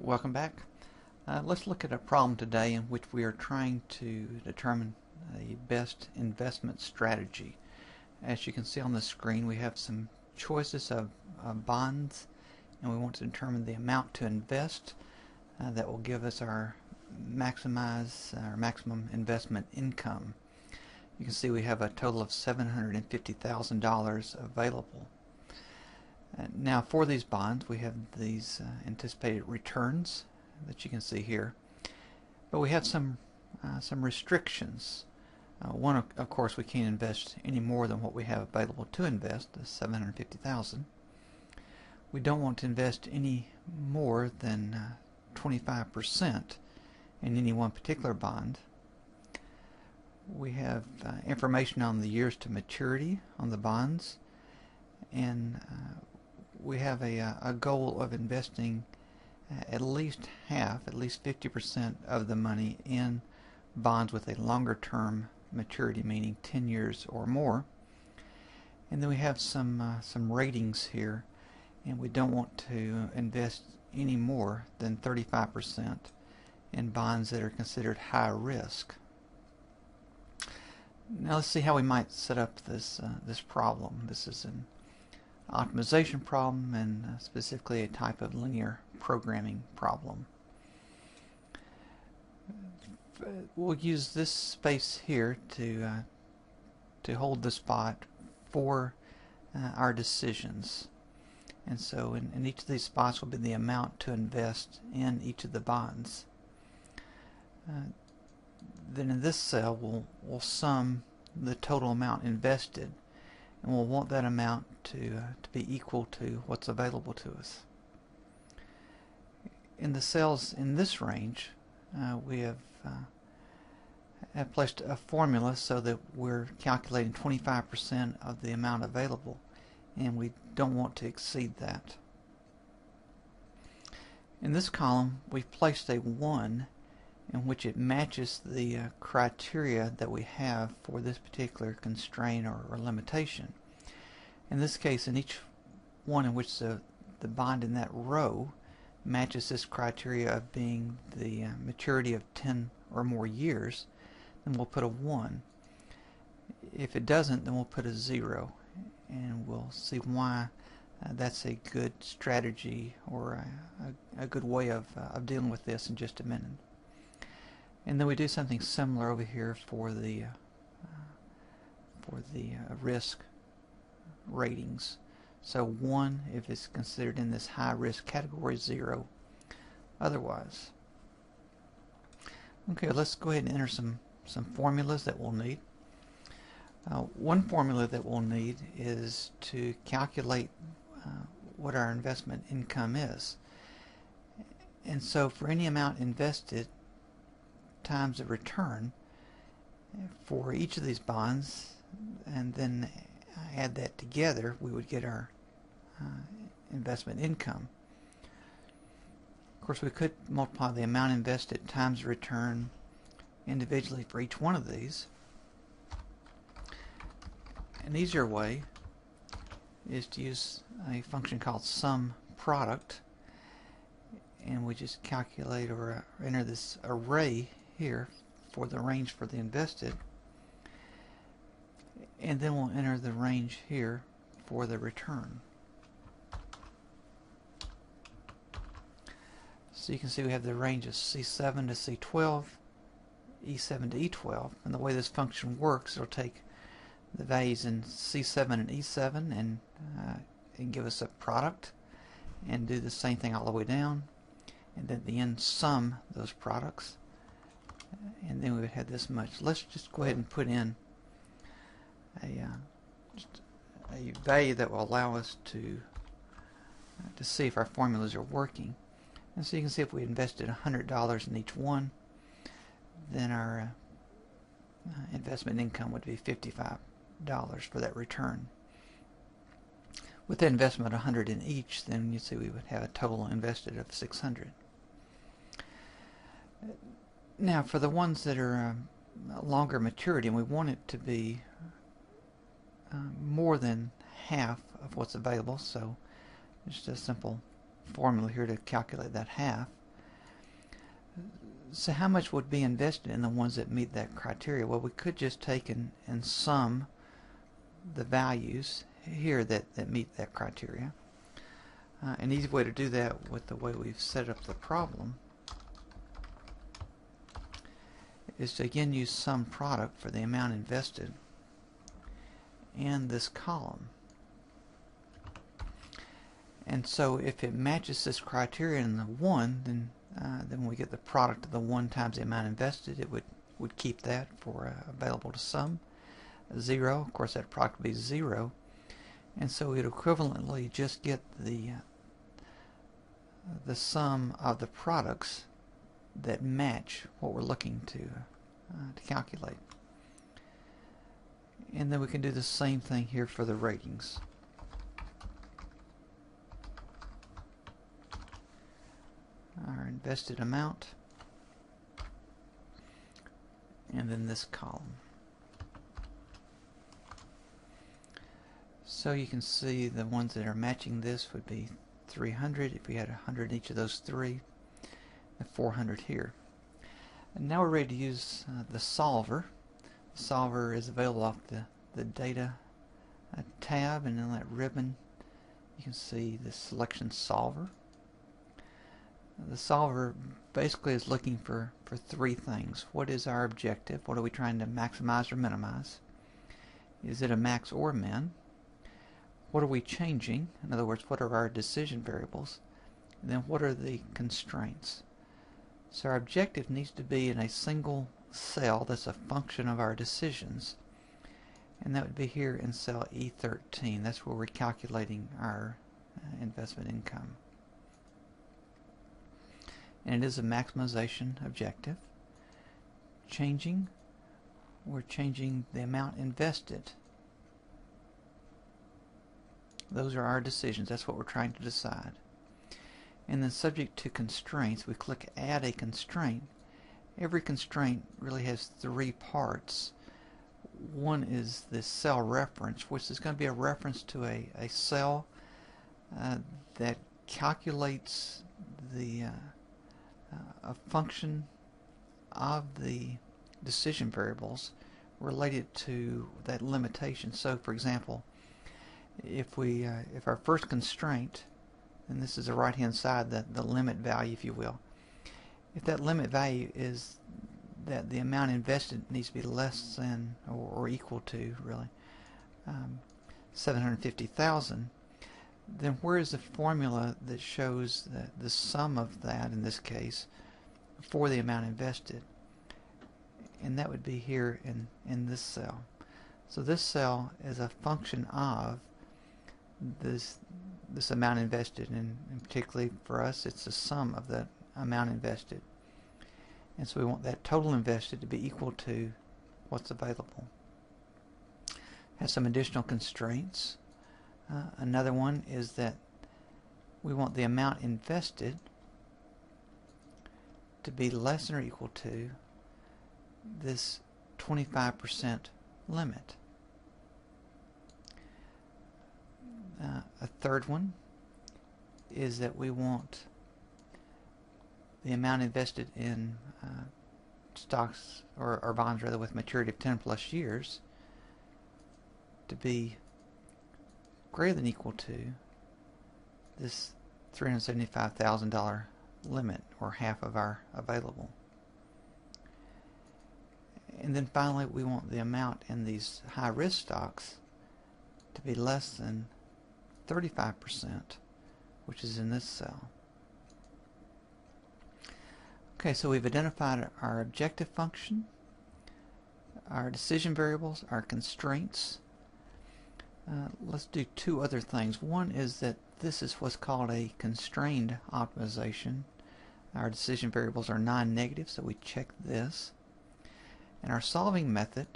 Welcome back. Let's look at a problem today in which we are trying to determine the best investment strategy. As you can see on the screen, we have some choices of bonds, and we want to determine the amount to invest that will give us our maximum investment income. You can see we have a total of $750,000 available. Now for these bonds we have these anticipated returns that you can see here, but we have some restrictions. One, of course, we can't invest any more than what we have available to invest, the $750,000. We don't want to invest any more than 25% in any one particular bond. We have information on the years to maturity on the bonds, and we have a goal of investing at least 50% of the money in bonds with a longer term maturity, meaning 10 years or more. And then we have some ratings here, and we don't want to invest any more than 35% in bonds that are considered high risk. Now let's see how we might set up this problem. This is an optimization problem, and specifically a type of linear programming problem. We'll use this space here to hold the spot for our decisions, and so in each of these spots will be the amount to invest in each of the bonds. Then in this cell we'll sum the total amount invested, and we'll want that amount to be equal to what's available to us. In the cells in this range, we have placed a formula so that we're calculating 25% of the amount available, and we don't want to exceed that. In this column, we've placed a 1 in which it matches the criteria that we have for this particular constraint or limitation. In this case, in each one in which the bond in that row matches this criteria of being the maturity of 10 or more years, then we'll put a 1. If it doesn't, then we'll put a 0, and we'll see why that's a good strategy or a good way of dealing with this in just a minute. And then we do something similar over here for the risk ratings. So 1 if it's considered in this high risk category, 0 otherwise. Okay, let's go ahead and enter some formulas that we'll need. One formula that we'll need is to calculate what our investment income is. And so for any amount invested times the return for each of these bonds, and then add that together, we would get our investment income. Of course, we could multiply the amount invested times the return individually for each one of these. An easier way is to use a function called sum product, and we just calculate or enter this array here for the range for the invested, and then we'll enter the range here for the return. So you can see we have the range of C7 to C12, E7 to E12, and the way this function works, it'll take the values in C7 and E7 and give us a product, and do the same thing all the way down, and then at the end sum those products, and then we would have this much. Let's just go ahead and put in a value that will allow us to see if our formulas are working. And so you can see if we invested $100 in each one, then our investment income would be $55 for that return. With the investment of $100 in each, then you see we would have a total invested of $600. Now for the ones that are longer maturity, and we want it to be more than half of what's available, so just a simple formula here to calculate that half. So how much would be invested in the ones that meet that criteria? Well, we could just take and sum the values here that meet that criteria. An easy way to do that with the way we've set up the problem is to again use sum product for the amount invested in this column. And so if it matches this criteria in the 1, then we get the product of the 1 times the amount invested. It would keep that for available to sum. 0, of course that product would be 0. And so it equivalently just get the sum of the products that match what we're looking to calculate. And then we can do the same thing here for the ratings. Our invested amount, and then this column. So you can see the ones that are matching this would be 300 if we had 100 in each of those 3, and 400 here. And now we're ready to use the solver. The solver is available off the data tab, and in that ribbon you can see the selection solver. The solver basically is looking for 3 things. What is our objective? What are we trying to maximize or minimize? Is it a max or min? What are we changing? In other words, what are our decision variables? And then what are the constraints? So our objective needs to be in a single cell that's a function of our decisions. And that would be here in cell E13. That's where we're calculating our investment income. And it is a maximization objective. Changing, we're changing the amount invested. Those are our decisions. That's what we're trying to decide. And then subject to constraints, we click Add a Constraint. Every constraint really has 3 parts. One is the cell reference, which is going to be a reference to a cell that calculates the a function of the decision variables related to that limitation. So for example, if our first constraint, and this is the right hand side, the limit value if you will, if that limit value is that the amount invested needs to be less than or equal to really 750,000, then where is the formula that shows the sum of that in this case for the amount invested? And that would be here in this cell. So this cell is a function of this amount invested, and particularly for us it's the sum of that amount invested. And so we want that total invested to be equal to what's available. Has some additional constraints. Another one is that we want the amount invested to be less than or equal to this 25% limit. A third one is that we want the amount invested in stocks or bonds rather with maturity of 10 plus years to be greater than equal to this $375,000 limit, or half of our available. And then finally we want the amount in these high risk stocks to be less than 35%, which is in this cell. Okay, so we've identified our objective function, our decision variables, our constraints. Let's do 2 other things. One is that this is what's called a constrained optimization. Our decision variables are non-negative, so we check this. And our solving method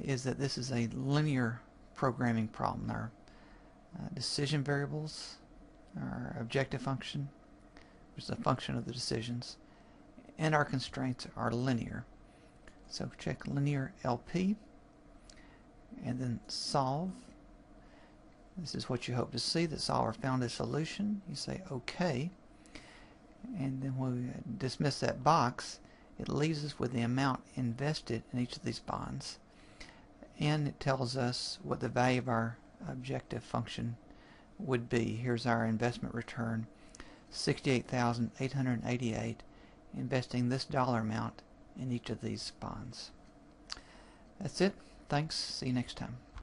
is that this is a linear programming problem. Our decision variables, our objective function, which is a function of the decisions, and our constraints are linear. So check linear LP, and then solve. This is what you hope to see. The solver found a solution. You say OK, And then when we dismiss that box, it leaves us with the amount invested in each of these bonds. And it tells us what the value of our objective function would be. Here's our investment return, $68,888, investing this dollar amount in each of these bonds. That's it. Thanks. See you next time.